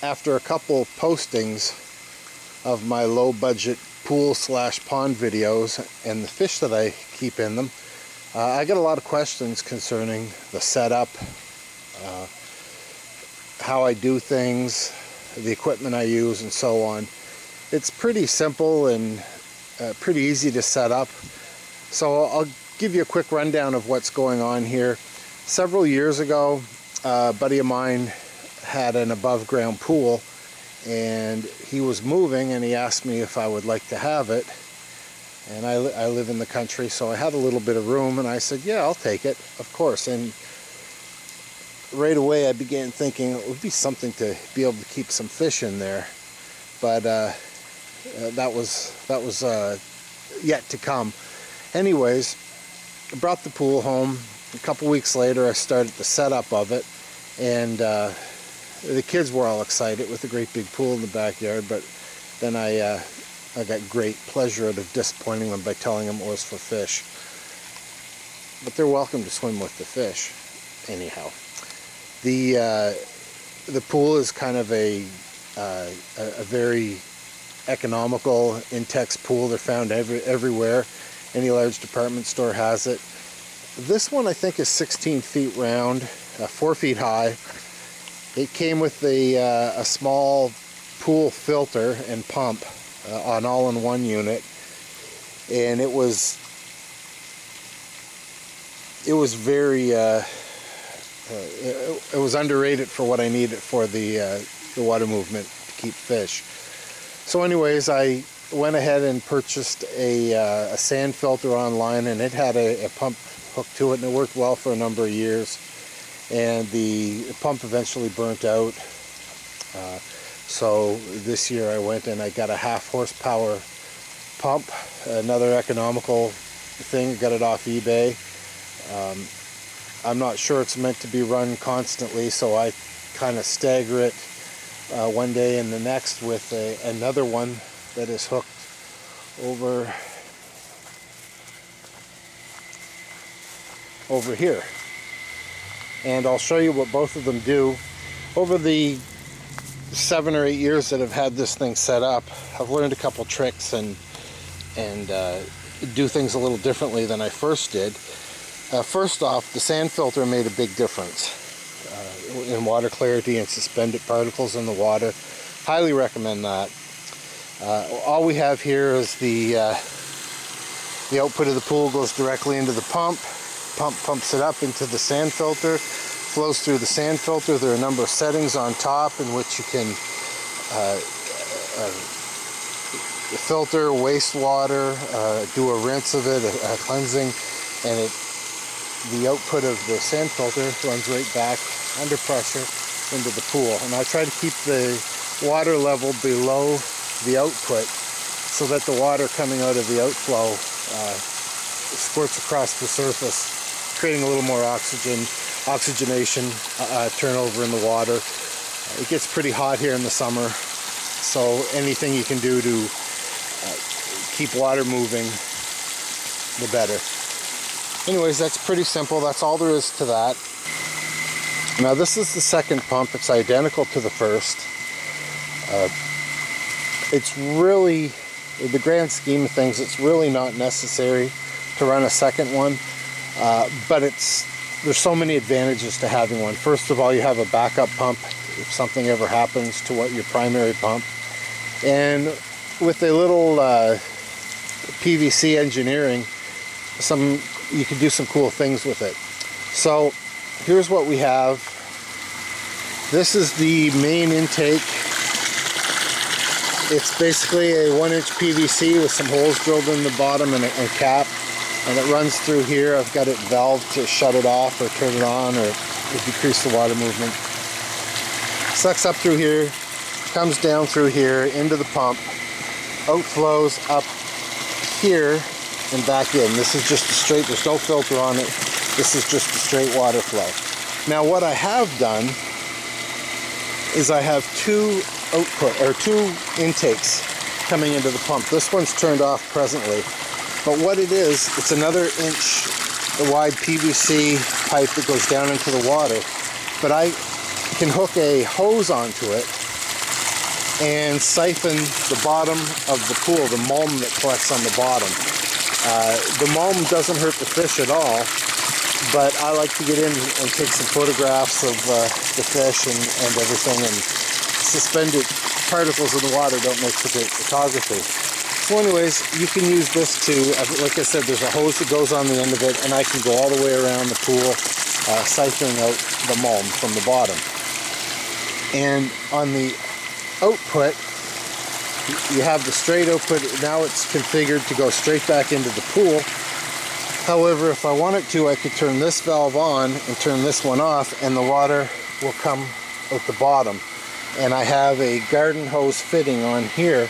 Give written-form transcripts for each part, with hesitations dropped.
after a couple postings of my low budget pool / pond videos and the fish that I keep in them, I get a lot of questions concerning the setup, how I do things, the equipment I use, and so on. It's pretty simple and pretty easy to set up. So I'll give you a quick rundown of what's going on here. Several years ago, a buddy of mine had an above ground pool, and he was moving, and he asked me if I would like to have it. And I live in the country, so I had a little bit of room, and I said, yeah, I'll take it, of course. And right away I began thinking it would be something to be able to keep some fish in there, but that was yet to come. Anyways, I brought the pool home. A couple weeks later I started the setup of it, and the kids were all excited with a great big pool in the backyard, but then I got great pleasure out of disappointing them by telling them it was for fish. But they're welcome to swim with the fish anyhow. The pool is kind of a very economical Intex pool. They're found everywhere. Any large department store has it. This one I think is 16 feet round, 4 feet high. It came with a small pool filter and pump, an all-in-one unit, and it was very it was underrated for what I needed for the water movement to keep fish. So anyways, I went ahead and purchased a sand filter online, and it had a pump hooked to it, and it worked well for a number of years. And the pump eventually burnt out. So this year I went and I got a 1/2 horsepower pump, another economical thing. Got it off eBay. I'm not sure it's meant to be run constantly, so I kind of stagger it one day and the next with another one that is hooked over here. And I'll show you what both of them do. Over the 7 or 8 years that I've had this thing set up, I've learned a couple tricks and do things a little differently than I first did. First off, the sand filter made a big difference in water clarity and suspended particles in the water. Highly recommend that. All we have here is the output of the pool goes directly into the pump. Pump pumps it up into the sand filter, flows through the sand filter. There are a number of settings on top in which you can filter wastewater, do a rinse of it, a cleansing, and the output of the sand filter runs right back under pressure into the pool. And I try to keep the water level below the output so that the water coming out of the outflow squirts across the surface, creating a little more oxygenation turnover in the water. It gets pretty hot here in the summer, so anything you can do to keep water moving, the better. Anyways, that's pretty simple. That's all there is to that. Now this is the second pump. It's identical to the first. It's really, in the grand scheme of things, it's really not necessary to run a second one, but there's so many advantages to having one. First of all, you have a backup pump if something ever happens to your primary pump, and with a little PVC engineering, you can do some cool things with it. So here's what we have. This is the main intake. It's basically a 1-inch PVC with some holes drilled in the bottom and a cap, and it runs through here. I've got it valved to shut it off or turn it on or decrease the water movement. Sucks up through here, comes down through here into the pump, outflows up here and back in. This is just a straight, there's no filter on it. This is just a straight water flow. Now what I have done is I have two intakes coming into the pump. This one's turned off presently, but what it is, it's another inch wide PVC pipe that goes down into the water, but I can hook a hose onto it and siphon the bottom of the pool, the mulm that collects on the bottom. The mulm doesn't hurt the fish at all, but I like to get in and take some photographs of the fish and everything, and suspended particles in the water don't make for great photography. So anyways, you can use this to, like I said, there's a hose that goes on the end of it, and I can go all the way around the pool, siphoning out the mulm from the bottom. And on the output, you have the straight output. Now it's configured to go straight back into the pool. However, if I wanted to, I could turn this valve on and turn this one off, and the water will come out the bottom. And I have a garden hose fitting on here.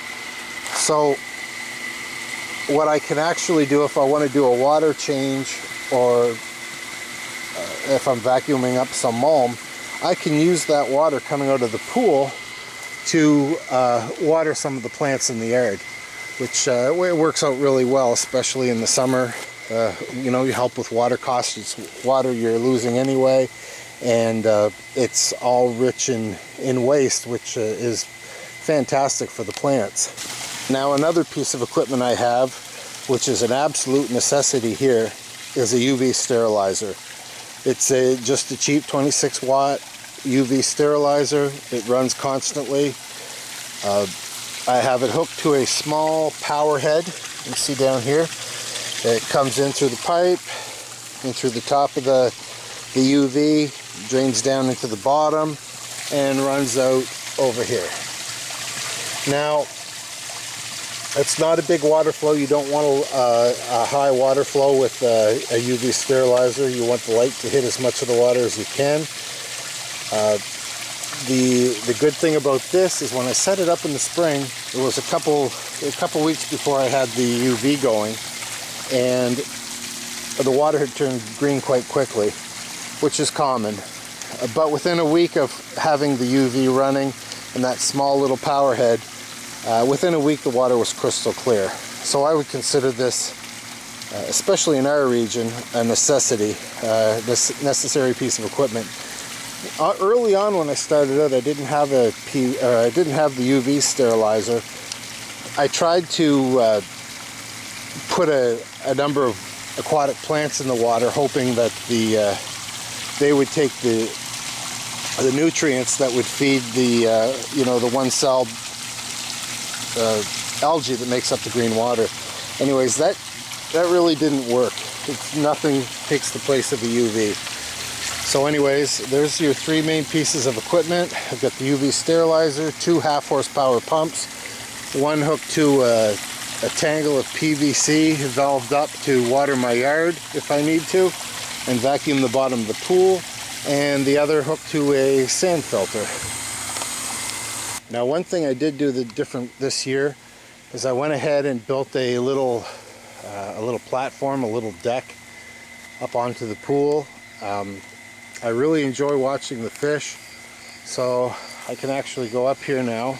So what I can actually do if I want to do a water change, or if I'm vacuuming up some mulm, I can use that water coming out of the pool to water some of the plants in the yard, which it works out really well, especially in the summer. You know, you help with water costs. It's water you're losing anyway, and it's all rich in waste, which is fantastic for the plants. Now, another piece of equipment I have, which is an absolute necessity here, is a UV sterilizer. It's just a cheap 26 watt UV sterilizer. It runs constantly. I have it hooked to a small power head. You can see down here. It comes in through the pipe, in through the top of the UV, drains down into the bottom, and runs out over here. Now, it's not a big water flow. You don't want a high water flow with a UV sterilizer. You want the light to hit as much of the water as you can. The good thing about this is when I set it up in the spring, it was a couple weeks before I had the UV going, and the water had turned green quite quickly, which is common. But within a week of having the UV running and that small little power head, within a week the water was crystal clear. So I would consider this, especially in our region, a necessity, necessary piece of equipment. Early on when I started out, I didn't have the UV sterilizer. I tried to put a number of aquatic plants in the water, hoping that they would take the nutrients that would feed the you know, the one cell algae that makes up the green water. Anyways, that really didn't work. Nothing takes the place of the UV. So anyways, there's your three main pieces of equipment. I've got the UV sterilizer, 2 half horsepower pumps, one hooked to a tangle of PVC valved up to water my yard if I need to and vacuum the bottom of the pool, and the other hooked to a sand filter. Now, one thing I did do different this year is I went ahead and built a little platform, a little deck up onto the pool. I really enjoy watching the fish, so I can actually go up here now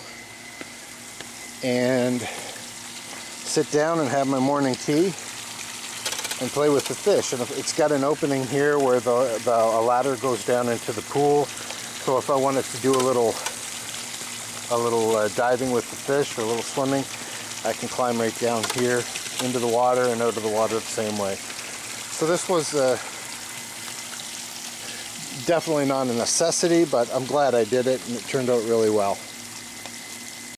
and sit down and have my morning tea and play with the fish. And it's got an opening here where a ladder goes down into the pool, so if I wanted to do a little diving with the fish or a little swimming, I can climb right down here into the water and out of the water the same way. So this was definitely not a necessity, but I'm glad I did it, and it turned out really well.